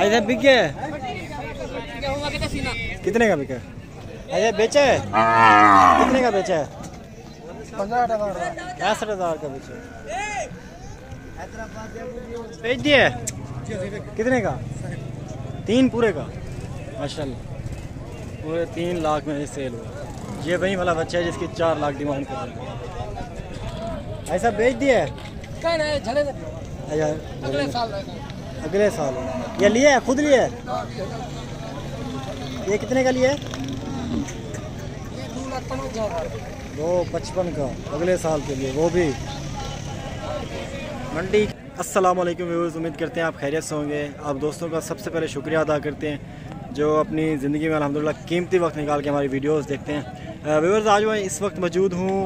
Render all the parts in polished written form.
ऐसे बिके कितने का बिका? ऐसे बेचा है कितने का बेचा है? 65,000 का बेचा। बेच दिए कितने का? 3 पूरे का माशाल्लाह, पूरे 3 लाख में सेल हुआ। ये वही वाला बच्चा है जिसकी 4 लाख डिमांड कर रहे हैं। ऐसा बेच दिया है अगले साल ये लिए है, खुद लिए है। ये कितने का लिया है? 2,55 का अगले साल के लिए, वो भी मंडी। अस्सलाम वालेकुम व्यूअर्स, उम्मीद करते हैं आप खैरियत से होंगे। आप दोस्तों का सबसे पहले शुक्रिया अदा करते हैं जो अपनी ज़िंदगी में अल्हम्दुलिल्लाह कीमती वक्त निकाल के हमारी वीडियोस देखते हैं। व्यूअर्स, आज मैं इस वक्त मौजूद हूँ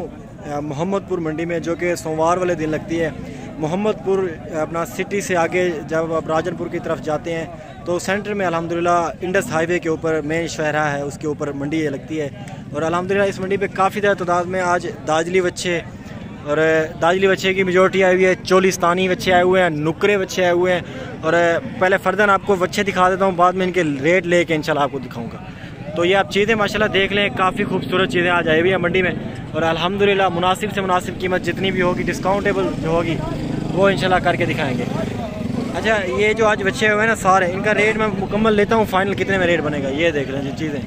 मोहम्मदपुर मंडी में, जो कि सोमवार वाले दिन लगती है। मोहम्मदपुर अपना सिटी से आगे जब आप राजनपुर की तरफ जाते हैं तो सेंटर में अल्हम्दुलिल्लाह इंडस हाईवे के ऊपर मेन शहरा है, उसके ऊपर मंडी ये लगती है। और अल्हम्दुलिल्लाह इस मंडी पे काफ़ी ज़्यादा तादाद में आज दाजली बच्चे और दाजली बच्चे की मेजोरिटी आई हुई है। चोलिस्तानी बच्चे आए हुए हैं, नुकरे बच्चे आए हुए हैं। और पहले फर्दन आपको बच्चे दिखा देता हूँ, बाद में इनके रेट लेके इंशाल्लाह आपको दिखाऊँगा। तो ये आप चीज़ें माशाल्लाह देख लें, काफ़ी खूबसूरत चीज़ें आज आई हुई हैं मंडी में। और अल्हम्दुलिल्लाह मुनासिब से मुनासिब कीमत जितनी भी होगी, डिस्काउंटेबल जो होगी वो इंशाल्लाह करके दिखाएंगे। अच्छा, ये जो आज बच्चे हुए हैं ना सारे, इनका रेट मैं मुकम्मल लेता हूँ, फाइनल कितने में रेट बनेगा ये देख लें। जो चीज़ें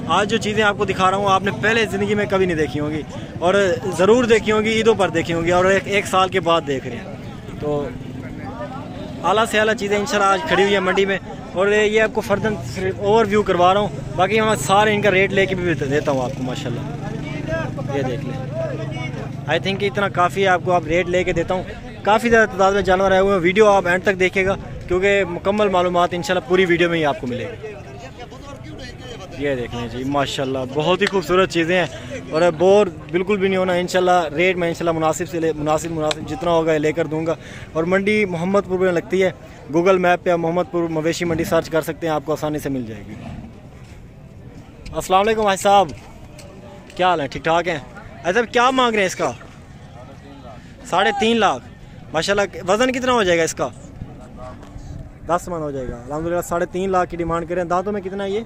आज जो चीज़ें आपको दिखा रहा हूँ आपने पहले ज़िंदगी में कभी नहीं देखी होंगी, और ज़रूर देखी होंगी, ईदों पर देखी होंगी, और एक साल के बाद देख रहे हैं। तो आला से आला चीज़ें इंशाल्लाह आज खड़ी हुई है मंडी में। और ये आपको फर्दन सिर्फ ओवरव्यू करवा रहा हूँ, बाकी मैं सारे इनका रेट लेके भी देता हूँ आपको माशाल्लाह। ये देख लें, आई थिंक इतना काफ़ी है आपको, आप रेट लेके देता हूँ। काफ़ी ज़्यादा तादाद में जानवर आए हुए हैं। वीडियो आप एंड तक देखिएगा क्योंकि मुकम्मल मालूमात इंशाल्लाह पूरी वीडियो में ही आपको मिलेगी। ये देख लें जी माशाल्लाह, बहुत ही खूबसूरत चीज़ें हैं और बोर बिल्कुल भी नहीं होना इंशाल्लाह। रेट में इंशाल्लाह मुनासिब जितना होगा ये लेकर दूंगा। और मंडी मोहम्मदपुर में लगती है। गूगल मैप पे आप मोहम्मदपुर मवेशी मंडी सर्च कर सकते हैं, आपको आसानी से मिल जाएगी। अस्सलाम वालेकुम भाई साहब, क्या हाल है? ठीक ठाक हैं? अच्छा, क्या मांग रहे हैं इसका? 3.5 लाख माशाल्लाह। वज़न कितना हो जाएगा इसका? 10 मन हो जाएगा अल्हम्दुलिल्लाह। 3.5 लाख की डिमांड करें। दांतों में कितना ये?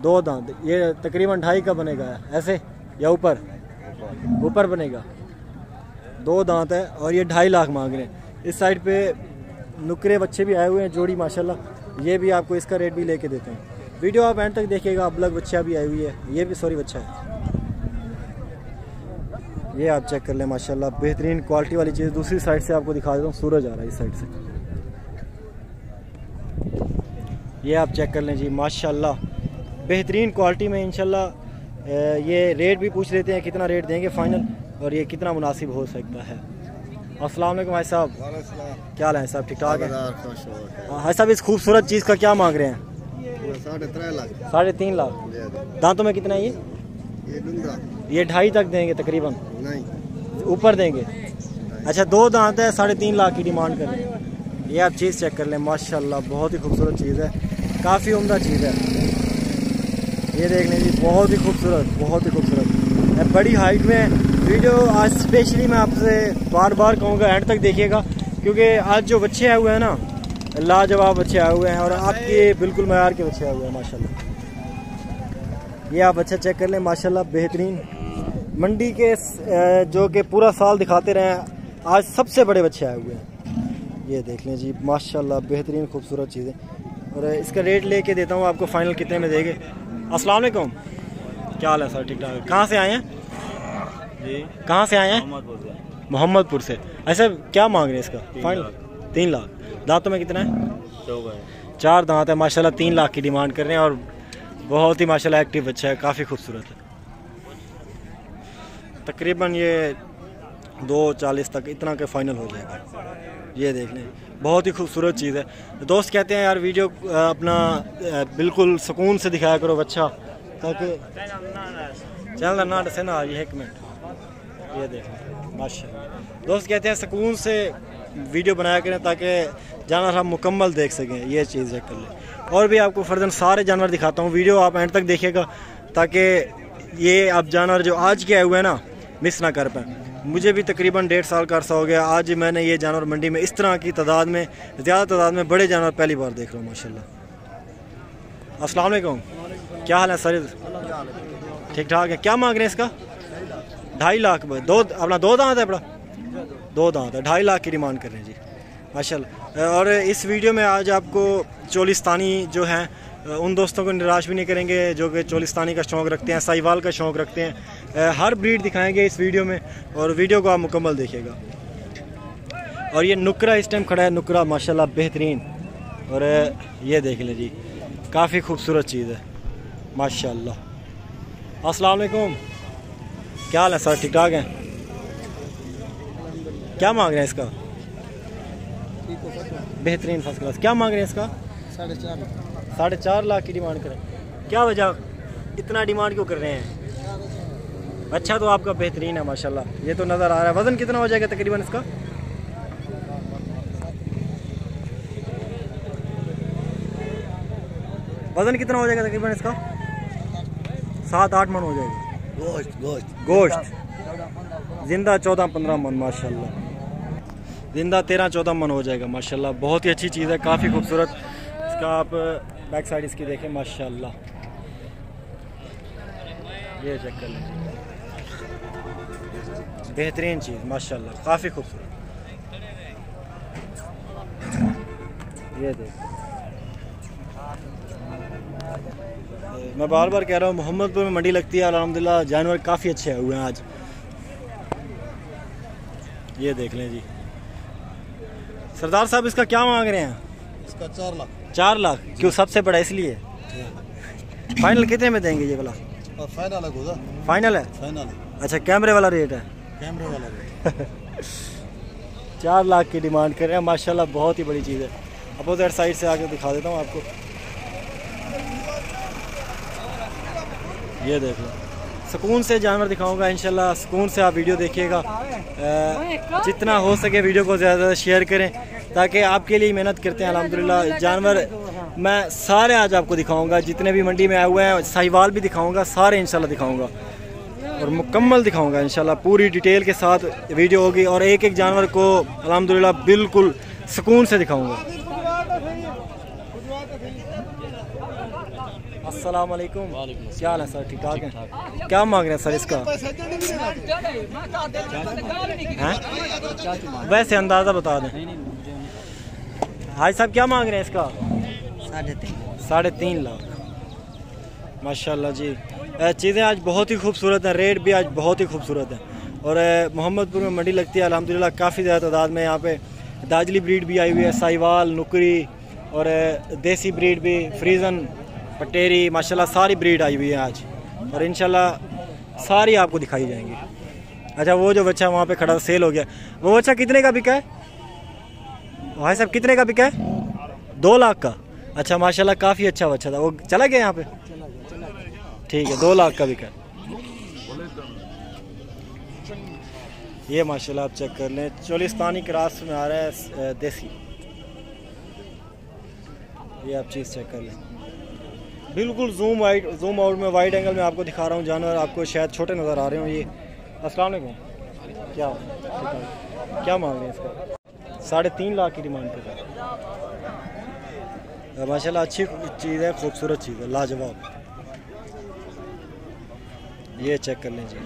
2 दांत। ये तकरीबन 2.5 का बनेगा ऐसे, या ऊपर बनेगा? 2 दांत है और ये 2.5 लाख मांग रहे हैं। इस साइड पे नुकरे बच्चे भी आए हुए हैं जोड़ी माशाल्लाह, ये भी आपको इसका रेट भी लेके देता हूँ। वीडियो आप एंड तक देखिएगा। अबलग बच्चा भी आई हुई है, ये भी सॉरी बच्चा है। ये आप चेक कर लें माशाल्लाह, बेहतरीन क्वालिटी वाली चीज़। दूसरी साइड से आपको दिखा देता हूँ, सूरज आ रहा है इस साइड से। ये आप चेक कर लें जी माशाल्लाह, बेहतरीन क्वालिटी में इंशाल्लाह। ये रेट भी पूछ लेते हैं कितना रेट देंगे फाइनल, और ये कितना मुनासिब हो सकता है। अस्सलाम वालेकुम भाई साहब, क्या हाल है साहब? ठीक ठाक है भाई साहब। इस खूबसूरत चीज़ का क्या मांग रहे हैं? 3.5 लाख। दांतों में कितना है ये 2.5 तक देंगे तकरीबन? नहीं, ऊपर देंगे। अच्छा, 2 दांत है, 3.5 लाख की डिमांड कर रहे हैं। ये आप चीज़ चेक कर लें माशाल्लाह, बहुत ही खूबसूरत चीज़ है, काफ़ी उम्दा चीज़ है। ये देख लें जी, बहुत ही खूबसूरत बड़ी हाइट में। वीडियो आज स्पेशली मैं आपसे बार बार कहूँगा एंड तक देखिएगा, क्योंकि आज जो बच्चे आए हुए हैं ना, लाजवाब बच्चे आए हुए हैं और आपके बिल्कुल मयार के बच्चे आए हुए हैं माशाल्लाह। ये आप बच्चा चेक कर लें माशाल्लाह, बेहतरीन मंडी के जो कि पूरा साल दिखाते रहे, आज सबसे बड़े बच्चे आए हुए हैं। ये देख लें जी माशाल्लाह, बेहतरीन खूबसूरत चीज़ें। और इसका रेट लेके देता हूँ आपको, फाइनल कितने में देंगे। अस्सलाम वालेकुम, क्या हाल है सर? ठीक ठाक। कहाँ से आए हैं जी? कहाँ से आए हैं? मोहम्मदपुर से। ऐसा क्या मांग रहे हैं इसका फाइनल? 3 लाख। दांतों में कितना है? 4 दांत है माशाल्लाह। 3 लाख की डिमांड कर रहे हैं और बहुत ही माशाल्लाह एक्टिव बच्चा है, काफ़ी खूबसूरत है। तकरीबन ये 2.40 तक इतना के फाइनल हो जाएगा। ये देख लें, बहुत ही खूबसूरत चीज़ है। दोस्त कहते हैं यार वीडियो अपना बिल्कुल सुकून से दिखाया करो बच्चा, ताकि चैनल ना डसे ना। ये 1 मिनट, ये देख लें माशाल्लाह। दोस्त कहते हैं सुकून से वीडियो बनाया करें ताकि जानवर हम मुकम्मल देख सकें। ये चीज़ चेक कर लें। और भी आपको फर्दन सारे जानवर दिखाता हूँ, वीडियो आप एंड तक देखिएगा, ताकि ये आप जानवर जो आज के आए हुए हैं ना, मिस ना कर पाएँ। मुझे भी तकरीबन 1.5 साल का अर्सा हो गया। आज मैंने ये जानवर मंडी में इस तरह की तादाद में, ज़्यादा तादाद में बड़े जानवर पहली बार देख रहा हूँ माशाल्लाह। अस्सलाम वालेकुम, क्या हाल है सर? ठीक ठाक है। क्या मांग रहे हैं इसका? 2.5 लाख। दो अपना 2 दांत है? बड़ा 2 दांत है, 2.5 लाख की डिमांड कर रहे हैं जी माशाल्लाह। और इस वीडियो में आज आपको चोलिस्तानी जो हैं उन दोस्तों को निराश भी नहीं करेंगे जो कि चोलिस्तानी का शौक़ रखते हैं, साहिवाल का शौक़ रखते हैं। हर ब्रीड दिखाएंगे इस वीडियो में और वीडियो को आप मुकम्मल देखिएगा। और ये नुकरा इस टाइम खड़ा है, नुकरा माशाल्लाह बेहतरीन। और ये देख लें जी, काफ़ी खूबसूरत चीज़ है माशाल्लाह। अस्सलाम वालेकुम, क्या हाल है सर? ठीक ठाक हैं? क्या मांग रहे हैं इसका? बेहतरीन फर्स्ट क्लास। क्या मांग रहे हैं इसका? 4.5 लाख की डिमांड करें। क्या वजह, इतना डिमांड क्यों कर रहे हैं? अच्छा तो आपका बेहतरीन है माशाल्लाह, ये तो नज़र आ रहा है। वज़न कितना हो जाएगा तकरीबन इसका? वज़न कितना हो जाएगा तकरीबन इसका? 7-8 मन हो जाएगा। गोश्त जिंदा 14-15 मन माशाल्लाह, जिंदा 13-14 मन हो जाएगा माशाल्लाह। बहुत ही अच्छी चीज़ है, काफ़ी खूबसूरत। इसका आप बैक साइड इसकी देखें माशाल्लाह, ये चेक कर लीजिए, बेहतरीन चीज़ माशाल्लाह, काफ़ी खूबसूरत। ये देख, मैं बार बार कह रहा हूँ मोहम्मदपुर में मंडी लगती है, अल्हम्दुलिल्लाह जानवर काफ़ी अच्छे हुए हैं आज। ये देख लें जी। सरदार साहब इसका क्या मांग रहे हैं? इसका 4 लाख। 4 लाख? क्यों, सबसे बड़ा इसलिए? फाइनल कितने में देंगे ये वाला? फाइनल है, फाइनल है। फाइनल। अच्छा, कैमरे वाला रेट है? कैमरे वाला रेट 4 लाख की डिमांड कर रहे हैं माशाल्लाह, बहुत ही बड़ी चीज़ है। अपोजिट साइड से आके दिखा देता हूँ आपको, ये देख लो। सुकून से जानवर दिखाऊंगा इंशाल्लाह, सुकून से आप वीडियो देखिएगा। जितना हो सके वीडियो को ज़्यादा शेयर करें ताकि आपके लिए मेहनत करते हैं अल्हम्दुलिल्लाह। जानवर मैं सारे आज आपको दिखाऊंगा, जितने भी मंडी में आए हुए हैं, साहिवाल भी दिखाऊंगा, सारे इंशाल्लाह दिखाऊंगा और मुकम्मल दिखाऊंगा इंशाल्लाह। पूरी डिटेल के साथ वीडियो होगी और एक एक जानवर को अल्हम्दुलिल्लाह बिल्कुल सुकून से दिखाऊंगा। अस्सलाम वालेकुम, क्या हाल है सर? ठीक ठाक है। क्या मांग रहे हैं सर इसका? वैसे अंदाज़ा बता दें। हाजी साहब क्या मांग रहे हैं इसका? 3.5 लाख माशाल्लाह जी। चीज़ें आज बहुत ही खूबसूरत हैं, रेट भी आज बहुत ही खूबसूरत है। और मोहम्मदपुर में मंडी लगती है अल्हम्दुलिल्लाह, काफ़ी ज़्यादा तादाद में यहाँ पे दाजली ब्रीड भी आई हुई है, साहिवाल, नुकरी और देसी ब्रीड भी, फ्रीजन, पटेरी माशाल्लाह सारी ब्रीड आई हुई है आज और इंशाल्लाह सारी आपको दिखाई जाएंगी। अच्छा, वो जो बच्चा वहाँ पे खड़ा सेल हो गया, वो बच्चा कितने का बिका है भाई साहब? कितने का बिका है? 2 लाख का। अच्छा माशाल्लाह, काफ़ी अच्छा बच्चा था, वो चला गया यहाँ पे? ठीक है, 2 लाख का बिका है। ये माशाल्लाह आप चेक कर लें, चोलिस्तानी क्रॉस में आ रहा है देसी। ये आप चीज़ चेक कर लें, बिल्कुल जूम आउट में वाइड एंगल में आपको दिखा रहा हूँ जानवर। आपको शायद छोटे नज़र आ रहे हो ये। अस्सलाम वालेकुम, क्या मांग रहे हैं इसका? 3.5 लाख की डिमांड कर रहे हैं माशाल्लाह। अच्छी चीज़ है, खूबसूरत चीज़ है, लाजवाब। ये चेक कर लें जी,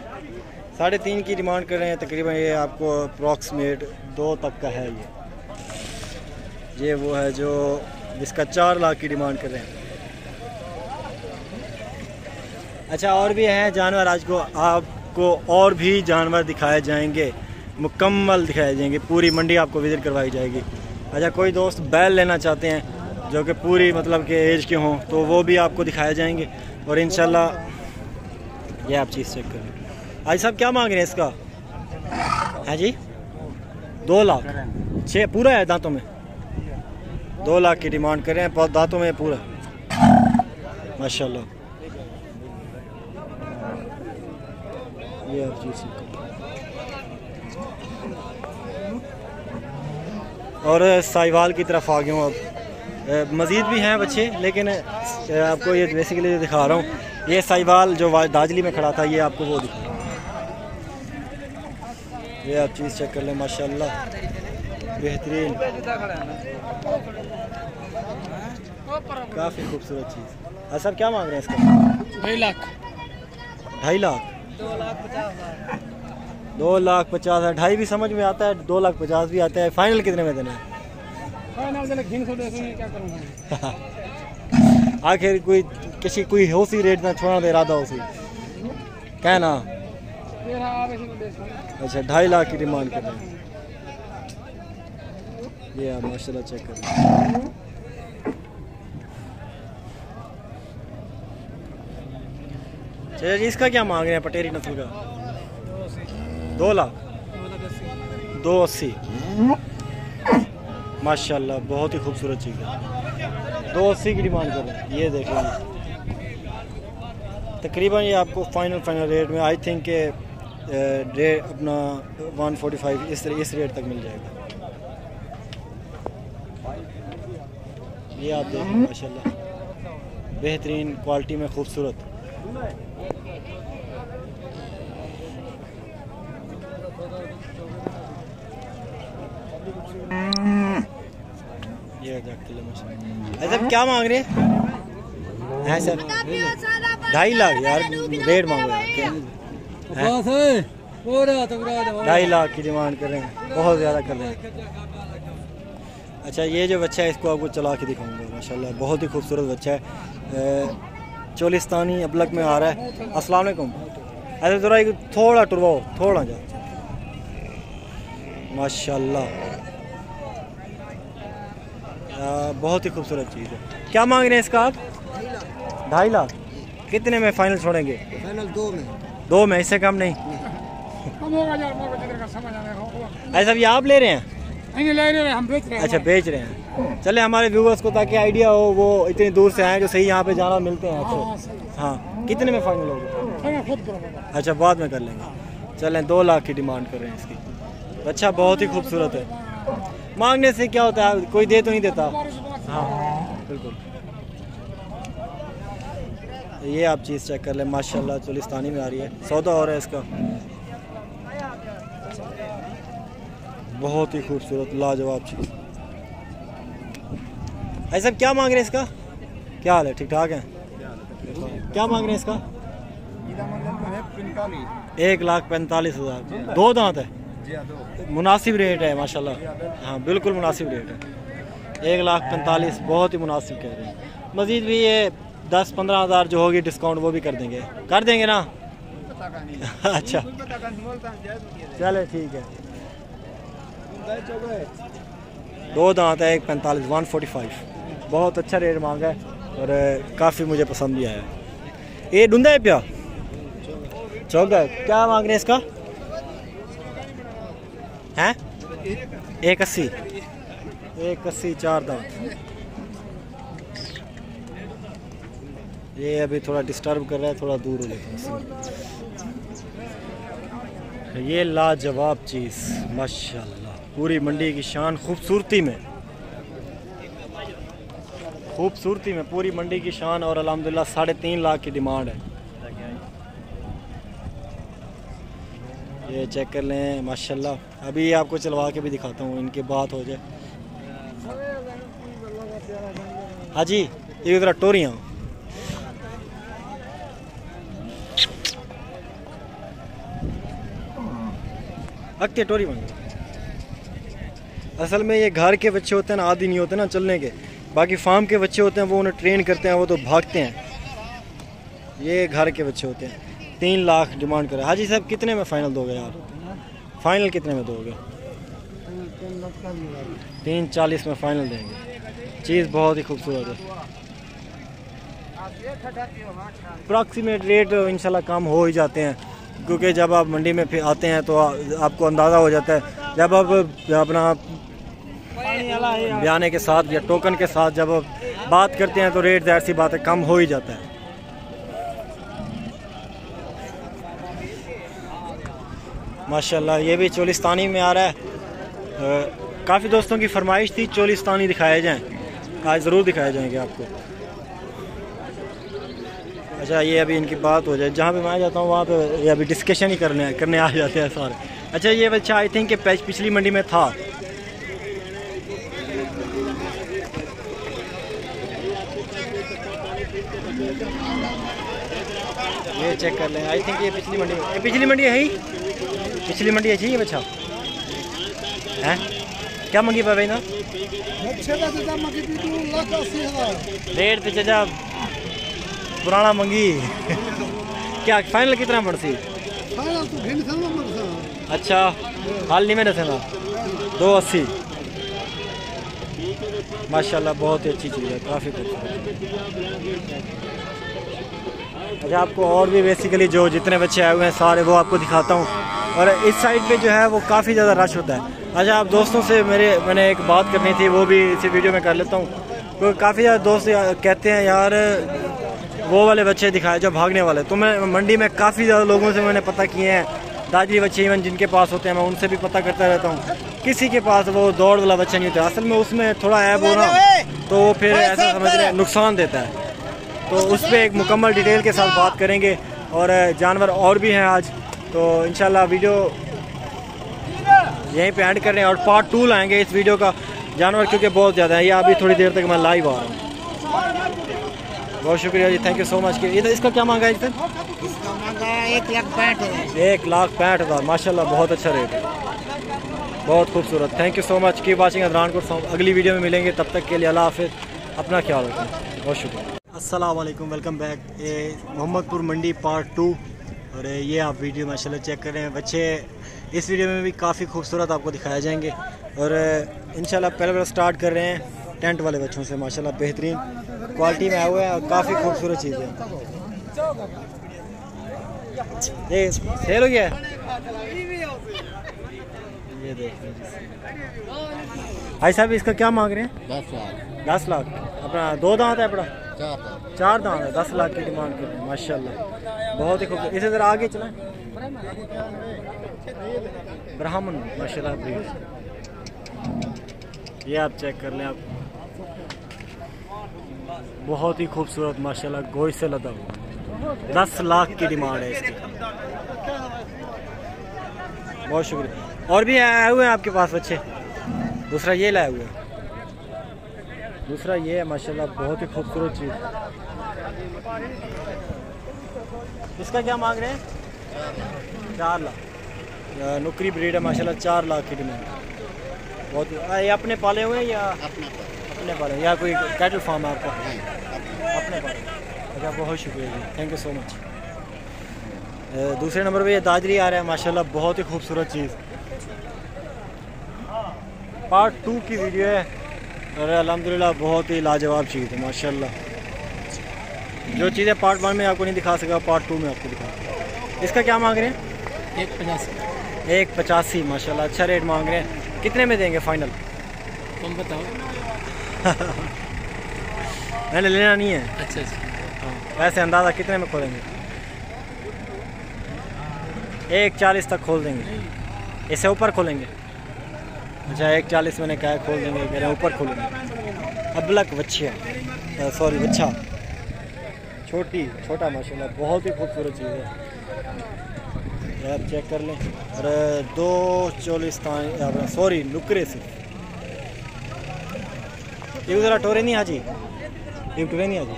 3.5 की डिमांड कर रहे हैं तकरीबन। ये आपको अप्रॉक्सीमेट 2 तक का है ये वो है जो जिसका 4 लाख की डिमांड कर रहे हैं। अच्छा, और भी हैं जानवर, आज को आपको और भी जानवर दिखाए जाएंगे, मुकम्मल दिखाए जाएंगे, पूरी मंडी आपको विज़िट करवाई जाएगी। अच्छा, कोई दोस्त बैल लेना चाहते हैं जो कि पूरी मतलब के एज के हों तो वो भी आपको दिखाए जाएंगे और इंशाल्लाह ये आप चीज़ चेक करें। आज साहब क्या मांग रहे हैं इसका? है जी 2 लाख 6 पूरा है दांतों में, 2 लाख की डिमांड कर रहे हैं, दांतों में पूरा माशाल्लाह। ये आप चीज़ और साहिवाल की तरफ आ गया हूँ। अब मज़ीद भी हैं बच्चे, लेकिन आपको ये बेसिकली दिखा रहा हूँ। ये साहिवाल जो दाजली में खड़ा था, ये आपको वो दिखा। ये आप चीज़ चेक कर लें, माशाल्लाह बेहतरीन, काफ़ी खूबसूरत चीज़। सर क्या मांग रहे हैं इसका? 2 लाख। 2.5 लाख? 2,50,000। 2.5 भी समझ में आता है, 2,50,000 भी आता है। फाइनल कितने में देना है? आखिर कोई किसी कोई हो सी रेट ना छोड़ा दे इरादा हो सी कहना। अच्छा 2.5 लाख की डिमांड कर रहे हैं। ये आप माशाल्लाह चेक कर रहे हैं। चलिए जी, इसका क्या मांग रहे हैं पटेरी नस्ल का? 2 लाख 280। माशाल्लाह बहुत ही खूबसूरत चीज़ है। 280 की डिमांड कर रहे हैं। ये देखें तकरीबन ये आपको फाइनल रेट में आई थिंक के रेट अपना 145 इस रेट तक मिल जाएगा। ये आप देखें माशाल्लाह बेहतरीन क्वालिटी में खूबसूरत। ये ऐसा क्या मांग रहे हैं सर? 2.5 लाख यार रेट मांग रहे हैं। 2.5 लाख की डिमांड कर रहे हैं, बहुत ज़्यादा कर रहे हैं। अच्छा ये जो बच्चा है इसको आपको चला के दिखाऊंगा, माशाल्लाह बहुत ही खूबसूरत बच्चा है। चोलिस्तानी अबलक में आ रहा है। अस्सलाम वालेकुम। ऐसे ज़रा थोड़ा टुरवाओ, थोड़ा जा। माशाल्लाह बहुत ही खूबसूरत चीज़ है। क्या मांग रहे हैं इसका आप? 2.5 लाख। कितने में फाइनल छोड़ेंगे? फाइनल 2 में, इससे कम नहीं? ऐसा भी आप ले रहे हैं? नहीं ले रहे, हम बेच रहे हैं। अच्छा बेच रहे हैं। चले हमारे व्यूवर्स को ताकि आइडिया हो, वो इतनी दूर से आए जो सही यहाँ पे जाना मिलते हैं। तो हाँ कितने में फाइनल होगा? अच्छा बाद में कर लेंगे। चलें 2 लाख की डिमांड कर रहे हैं इसकी। अच्छा बहुत ही खूबसूरत है। मांगने से क्या होता है, कोई दे तो नहीं देता। हाँ बिल्कुल। ये आप चीज़ चेक कर लें, माशाल्लाह चोलिस्तानी में आ रही है। सौदा हो रहा है इसका, बहुत ही खूबसूरत लाजवाब चीज़। ऐसा क्या मांग रहे हैं इसका? क्या हाल है? ठीक ठाक है। क्या मांग रहे हैं इसका? 1,45,000। 2 दांत है, मुनासिब रेट है माशाल्लाह। हाँ बिल्कुल मुनासिब रेट है। 1,45,000 बहुत ही मुनासिब कह रहे हैं। मज़ीद भी ये 10-15 हज़ार जो होगी डिस्काउंट वो भी कर देंगे ना? अच्छा चले ठीक है। 2 दांत है, 1,45,000 145। बहुत अच्छा रेट मांगा है और काफ़ी मुझे पसंद भी आया। ये डूंदा है प्या चौगा है। क्या मांग रहे हैं इसका? हैं 180। 180 4 दांत। ये अभी थोड़ा डिस्टर्ब कर रहा है, थोड़ा दूर हो जाता है। ये लाजवाब चीज़ माशाल्लाह पूरी मंडी की शान, खूबसूरती में पूरी मंडी की शान। और अल्हम्दुलिल्लाह 3.5 लाख की डिमांड है। ये चेक कर लें माशाल्लाह। अभी आपको चलवा के भी दिखाता हूँ, इनकी बात हो जाए। हाँ जी ये ज़रा टोरियाँ अक्के टोरी बन। असल में ये घर के बच्चे होते हैं ना, आदी नहीं होते ना चलने के। बाकी फार्म के बच्चे होते हैं वो उन्हें ट्रेन करते हैं, वो तो भागते हैं। ये घर के बच्चे होते हैं। 3 लाख डिमांड करे। हाजी साहब कितने में फाइनल दोगे यार? फाइनल कितने में दोगे? 340 में फाइनल देंगे। चीज़ बहुत ही खूबसूरत है। अप्रॉक्सीमेट रेट इंशाल्लाह कम हो ही जाते हैं, क्योंकि जब आप मंडी में फिर आते हैं तो आपको अंदाज़ा हो जाता है। जब आप अपना बयाने के साथ या टोकन के साथ जब बात करते हैं तो रेट ज़ाहिर सी बात है कम हो ही जाता है। माशाल्लाह ये भी चोलिस्तानी में आ रहा है। काफ़ी दोस्तों की फरमाइश थी चोलिस्तानी दिखाए जाएं, आज ज़रूर दिखाए जाएंगे आपको। अच्छा, ये अभी इनकी बात हो जाए, जहाँ पे मैं जाता हूँ वहाँ पे ये अभी डिस्कशन ही करने आ जाते हैं सारे। अच्छा, ये बच्चा आई थिंक पिछली मंडी में था। ये चेक कर लें, आई थिंक ये पिछली मंडी है ही, पिछली मंडी है जी ये बच्चा है। क्या मंगी पे भाई ना रेट पे चचा पुराना मंगी क्या फाइनल कितना पड़ती? अच्छा, हाल नहीं में थे ना 280। माशाल्लाह बहुत ही अच्छी चीज़ है, काफ़ी खूबसूरत। अच्छा, आपको और भी बेसिकली जो जितने बच्चे आए हुए हैं सारे वो आपको दिखाता हूँ। और इस साइड पे जो है वो काफ़ी ज़्यादा रश होता है। अच्छा, आप दोस्तों से मैंने एक बात करनी थी, वो भी इसी वीडियो में कर लेता हूँ। तो काफ़ी ज़्यादा दोस्त कहते हैं यार वो वाले बच्चे दिखाए जो भागने वाले। तो मैं मंडी में काफ़ी ज़्यादा लोगों से मैंने पता किए हैं, दादरी बच्चे इवन जिनके पास होते हैं मैं उनसे भी पता करता रहता हूँ, किसी के पास वो दौड़ वाला बच्चा नहीं होता। असल में उसमें थोड़ा ऐब हो ना तो वो फिर ऐसा समझ रहे नुकसान देता है। तो उस पर एक मुकम्मल डिटेल के साथ बात करेंगे। और जानवर और भी हैं आज, तो इंशाल्लाह वीडियो यहीं पे एंड कर रहे हैं और पार्ट 2 लाएंगे इस वीडियो का। जानवर क्योंकि बहुत ज़्यादा है, ये अभी थोड़ी देर तक मैं लाइव आ रहा हूँ। बहुत शुक्रिया जी, थैंक यू सो मच। इधर इसका क्या मांगा है? इधर इसका मांगा 1,65,000। 1,65,000 माशाल्लाह, बहुत अच्छा रेट है, बहुत खूबसूरत। Thank you so much, keep watching Adnan को। अगली वीडियो में मिलेंगे, तब तक के लिए अल्लाह हाफिज़, अपना ख्याल रखें, बहुत शुक्रिया। अस्सलाम वालेकुम, वेलकम बैक। ये मोहम्मदपुर मंडी पार्ट 2 और ये आप वीडियो माशाल्लाह चेक कर रहे हैं। बच्चे इस वीडियो में भी काफ़ी खूबसूरत आपको दिखाए जाएंगे। और इंशाल्लाह पहले स्टार्ट कर रहे हैं टेंट वाले बच्चों से। माशाल्लाह बेहतरीन क्वालिटी में आए हुए हैं और काफ़ी खूबसूरत चीज़ है। ये सेल हो गया है, ये देखिए भाई साहब, इसका क्या मांग रहे हैं? 10 लाख। अपना 2 दांत है, अपना 4 दांत है, 10 लाख की डिमांड कर रहे हैं माशाल्लाह, बहुत ही खूबसूरत। इसे ज़रा आगे चलाएं। ब्राह्मण माशाल्लाह ब्रीड, ये आप चेक कर लें, आप बहुत ही खूबसूरत माशाल्लाह, गोश्त से लदा हुआ। 10 लाख की डिमांड है इसकी। बहुत शुक्रिया। और भी आए हुए हैं आपके पास बच्चे? दूसरा ये लाए हुए हैं, दूसरा ये है माशाल्लाह, बहुत ही खूबसूरत चीज़। इसका क्या मांग रहे हैं? 4 लाख। नुकरी ब्रीड है माशाल्लाह, 4 लाख की डिमांड। बहुत ये अपने पाले हुए हैं या अपने पाले या कोई कैटल फार्म है आपका? अपने पाले। अच्छा, बहुत शुक्रिया जी, थैंक यू सो मच। दूसरे नंबर पे ये दादरी आ रहा है माशाल्लाह, बहुत ही खूबसूरत चीज़। पार्ट 2 की वीडियो है और अल्हम्दुलिल्लाह बहुत ही लाजवाब चीज़ है माशाल्लाह। जो चीज़ें पार्ट 1 में आपको नहीं दिखा सका, पार्ट 2 में आपको दिखा। इसका क्या मांग रहे हैं? 1,85। 1,85 माशाल्लाह, अच्छा रेट मांग रहे हैं। कितने में देंगे फाइनल? तुम बताओ। मैंने लेना नहीं है। अच्छा, वैसे अंदाज़ा कितने में खोलेंगे? 1,40 तक खोल देंगे। इससे ऊपर खोलेंगे? अच्छा, 1,40 मैंने कहा खोल देंगे, कह रहे हैं ऊपर खोलेंगे। अबलक बच्चिया, सॉरी बच्चा, छोटा माशाल्लाह, बहुत ही खूबसूरत चीज़ है, आप चेक कर लें। और 2,40 सॉरी नुकरे से ये ज़रा टोरे नहीं हाजी, ये टोरे नहीं हाजी।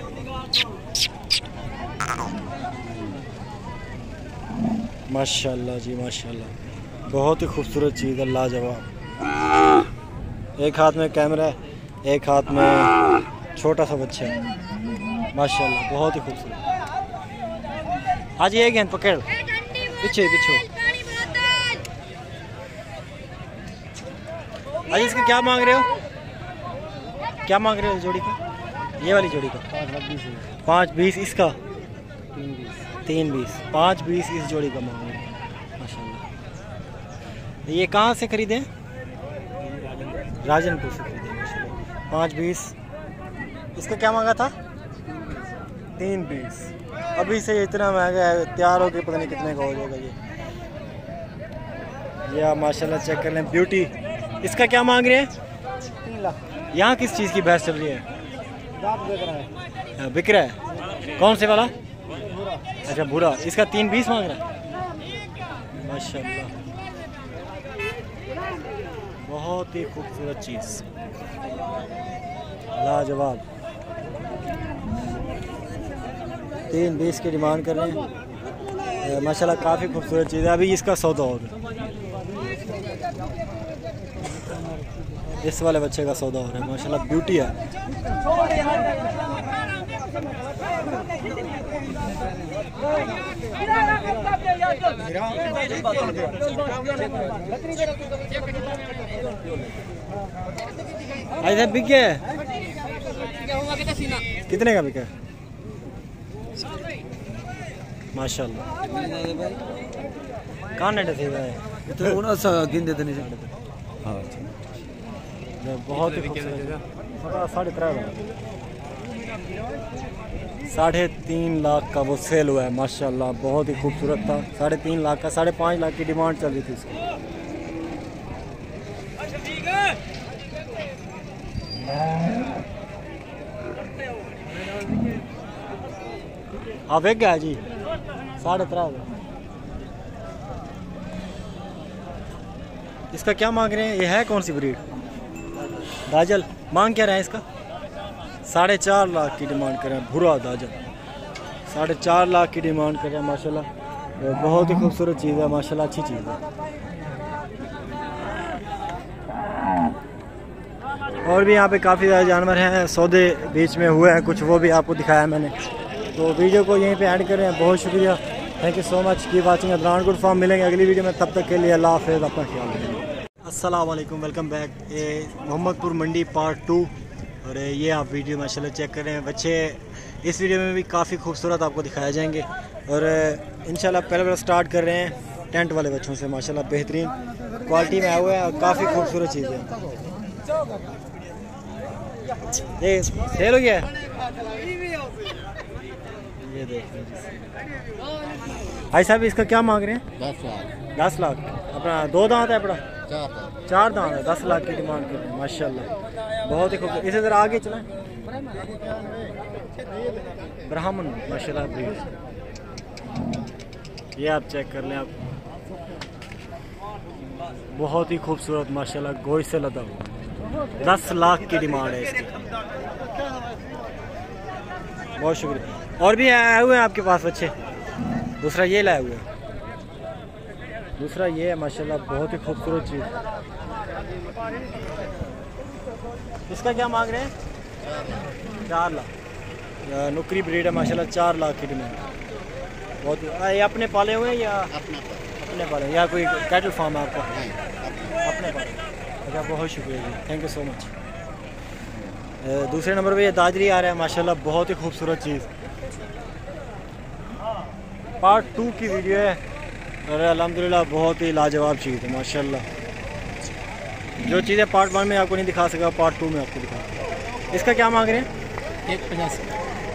माशाल्लाह जी माशाल्लाह, बहुत ही खूबसूरत चीज़ है, लाजवाब। एक हाथ में कैमरा है, एक हाथ में छोटा सा बच्चा है माशाल्लाह, बहुत ही खूबसूरत। आज ये गेंद पकड़ पीछे आज इसका क्या मांग रहे हो? क्या मांग रहे हो जोड़ी का? ये वाली जोड़ी का 5,20। इसका 3,20। 5,20 इस जोड़ी का मांग रहे हैं माशाल्लाह। ये कहाँ से खरीदे? राजनपुर से खरीदे माशाल्लाह। 5,20। इसका क्या मांगा था? 3,20। अभी से इतना महंगा है, तैयार होकर पता नहीं कितने का हो जाएगा ये आप माशाल्लाह चेक कर लें। ब्यूटी, इसका क्या मांग रहे हैं? 3 लाख। यहाँ किस चीज़ की बहस चल रही है? बिक रहा है। कौन से वाला? अच्छा भूरा, इसका 320 मांग रहा है। माशाल्लाह, बहुत ही खूबसूरत चीज़, लाजवाब। 320 की डिमांड कर रहे हैं। माशाल्लाह काफ़ी खूबसूरत चीज़ है। अभी इसका सौदा होगा, इस वाले बच्चे का सौदा हो रहा है। माशाल्लाह ब्यूटी है। ऐसा बिके कितने का बिका? माशाल्लाह कहाँ नेट थे भाई? तो उन्हें सा गिन देते नहीं। हाँ बहुत ही खूबसूरत। 3.5 लाख का वो सेल हुआ है। माशाल्लाह बहुत ही खूबसूरत था। 3.5 लाख का, 5.5 लाख की डिमांड चल रही थी इसकी। आप एक गया जी 3.5। इसका क्या मांग रहे हैं? ये है कौन सी ब्रीड? दाजल। मांग क्या रहे हैं इसका? 4.5 लाख की डिमांड कर रहे हैं। भूरा दाजल 4.5 लाख की डिमांड कर रहे हैं। माशाल्लाह बहुत ही खूबसूरत चीज़ है। माशाल्लाह अच्छी चीज़ है। और भी यहाँ पे काफ़ी ज़्यादा जानवर हैं। सौदे बीच में हुए हैं कुछ, वो भी आपको दिखाया मैंने। तो वीडियो को यहीं पे ऐड कर रहे हैं। बहुत शुक्रिया, थैंक यू सो मच की वाचिंग। अदनान गुड फार्म। मिलेंगे अगली वीडियो में, तब तक के लिए अल्लाह हाफ़िज़, अपना ख्याल रखें। अस्सलाम वालेकुम, वेलकम बैक। ये मोहम्मदपुर मंडी पार्ट 2 और ये आप वीडियो माशाल्लाह चेक कर रहे हैं। बच्चे इस वीडियो में भी काफ़ी खूबसूरत आपको दिखाए जाएंगे। और इंशाल्लाह पहले स्टार्ट कर रहे हैं टेंट वाले बच्चों से। माशाल्लाह बेहतरीन क्वालिटी में आए हुए हैं और काफ़ी खूबसूरत चीज़ है। ये सेल हो गया है, ये देखिए भाई साहब। इसका क्या मांग रहे हैं? 10 लाख। अपना 2 दांत है, अपना 4 दांत है। 10 लाख की डिमांड कर रहे हैं। माशाल्लाह बहुत ही खूबसूरत। इसे ज़रा आगे चलाएं। ब्राह्मण माशाल्लाह ब्रीड, ये आप चेक कर लें। आप बहुत ही खूबसूरत माशाल्लाह, गोश्त से लदा हुआ। 10 लाख की डिमांड है इसकी। बहुत शुक्रिया। और भी आए हुए हैं आपके पास बच्चे? दूसरा ये लाए हुए हैं, दूसरा ये है माशाल्लाह बहुत ही खूबसूरत चीज़। इसका क्या मांग रहे हैं? 4 लाख। नुकरी ब्रीड है माशाल्लाह। 4 लाख की डिमांड। बहुत। ये अपने पाले हुए हैं या अपने पाले या कोई कैटल फार्म है आपका? अपने पाले। अच्छा बहुत शुक्रिया जी, थैंक यू सो मच। दूसरे नंबर पे ये दादरी आ रहा है माशाल्लाह, बहुत ही खूबसूरत चीज़। पार्ट 2 की वीडियो है और अल्हम्दुलिल्लाह बहुत ही लाजवाब चीज़ है माशाल्लाह। जो चीज़ें पार्ट 1 में आपको नहीं दिखा सका, पार्ट 2 में आपको दिखा। इसका क्या मांग रहे हैं?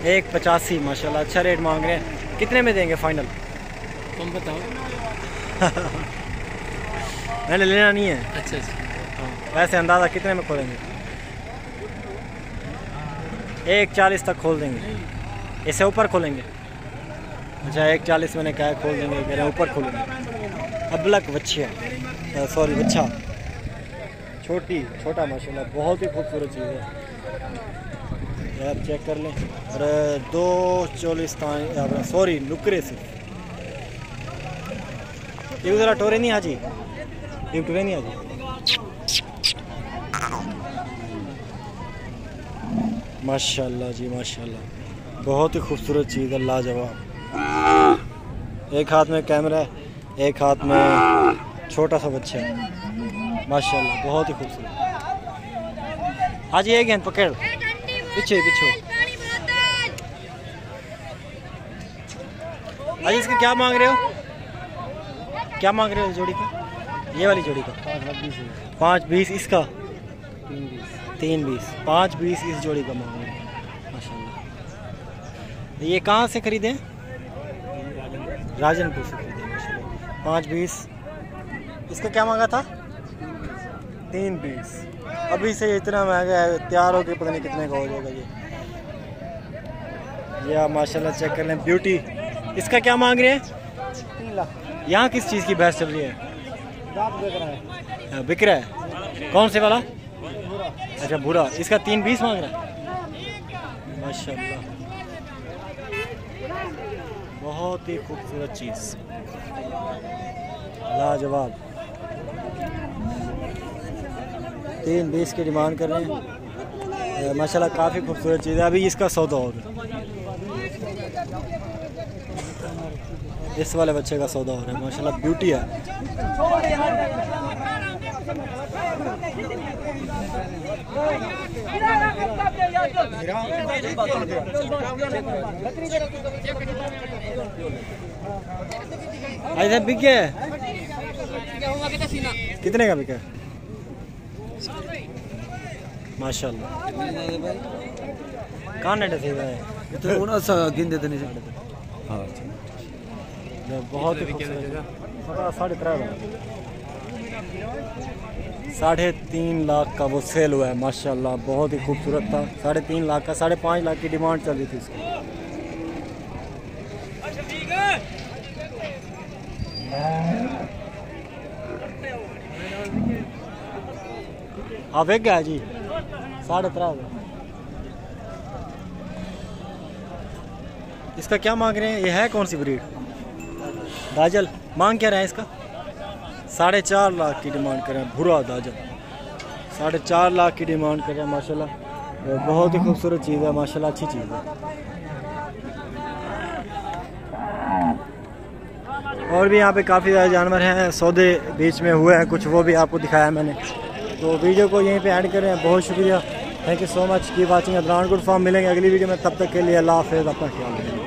1.85 माशाल्लाह, अच्छा रेट मांग रहे हैं। कितने में देंगे फाइनल? तुम बताओ। मैंने लेना नहीं है। अच्छा वैसे अंदाज़ा कितने में खोलेंगे? 1.40 तक खोल देंगे। इससे ऊपर खोलेंगे? अच्छा 1.40 मैंने कहा खोल देंगे, कह रहे हैं ऊपर खोलेंगे। अबलक बच्चिया, सॉरी बच्चा, छोटा माशाल्लाह बहुत ही खूबसूरत चीज़ है। आप चेक कर लें। और 2.40 सॉरी नुकरे से ये ज़रा टोरे नहीं हाजी, ये टोरे नहीं हाजी। माशाल्लाह जी माशाल्लाह, बहुत ही खूबसूरत चीज़ है, लाजवाब। एक हाथ में कैमरा है, एक हाथ में छोटा सा बच्चा है माशाल्लाह, बहुत ही खूबसूरत। हाजी एक गेंद पकड़, पीछे। हाजी इसका क्या मांग रहे हो? क्या मांग रहे हो जोड़ी का? ये वाली जोड़ी का 5.20। इसका 3.20। 5.20 इस जोड़ी का मांग रहे हैं माशाल्लाह। ये कहाँ से खरीदे? राजनपुर से खरीदे माशाल्लाह। 5.20। इसका क्या मांगा था? 3.20। अभी से इतना महंगा है, तैयार होकर पता नहीं कितने का हो जाएगा ये। आप माशाल्लाह चेक कर लें, ब्यूटी इसका क्या मांग रहे हैं? 3 लाख। यहाँ किस चीज़ की बहस चल रही है? बिक रहा है। कौन से वाला? अच्छा भूरा। इसका 320 मांग रहा है। माशाल्लाह, बहुत ही खूबसूरत चीज़, लाजवाब। 320 की डिमांड कर रहे हैं। माशाल्लाह काफ़ी खूबसूरत चीज़ है। अभी इसका सौदा होगा, इस वाले बच्चे का सौदा हो रहा है। माशाल्लाह ब्यूटी है। ऐसा बिक गया है? कितने का बिका? माशाल्लाह कहाँ नेट से है? तो उन सा गिन देते नहीं। हाँ बहुत ही 3.5 लाख का वो सेल हुआ है। माशाल्लाह बहुत ही खूबसूरत था। 3.5 लाख का, 5.5 लाख की डिमांड चल रही थी इसकी। हाँ बिक गया जी, 3.5। इसका क्या मांग रहे हैं? ये है कौन सी ब्रीड? दाजल। मांग क्या रहे हैं इसका? 4.5 लाख की डिमांड कर रहे हैं। भूरा दाजल 4.5 लाख की डिमांड कर रहे हैं। माशाल्लाह बहुत ही खूबसूरत चीज़ है। माशाल्लाह अच्छी चीज़ है। और भी यहाँ पे काफ़ी ज़्यादा जानवर हैं। सौदे बीच में हुए हैं कुछ, वो भी आपको दिखाया मैंने। तो वीडियो को यहीं पे ऐड कर रहे हैं। बहुत शुक्रिया, थैंक यू सो मच की वाचिंग। अदरान गुड फार्म। मिलेंगे अगली वीडियो में, तब तक के लिए अल्लाह हाफ़िज़, अपना ख्याल रखें।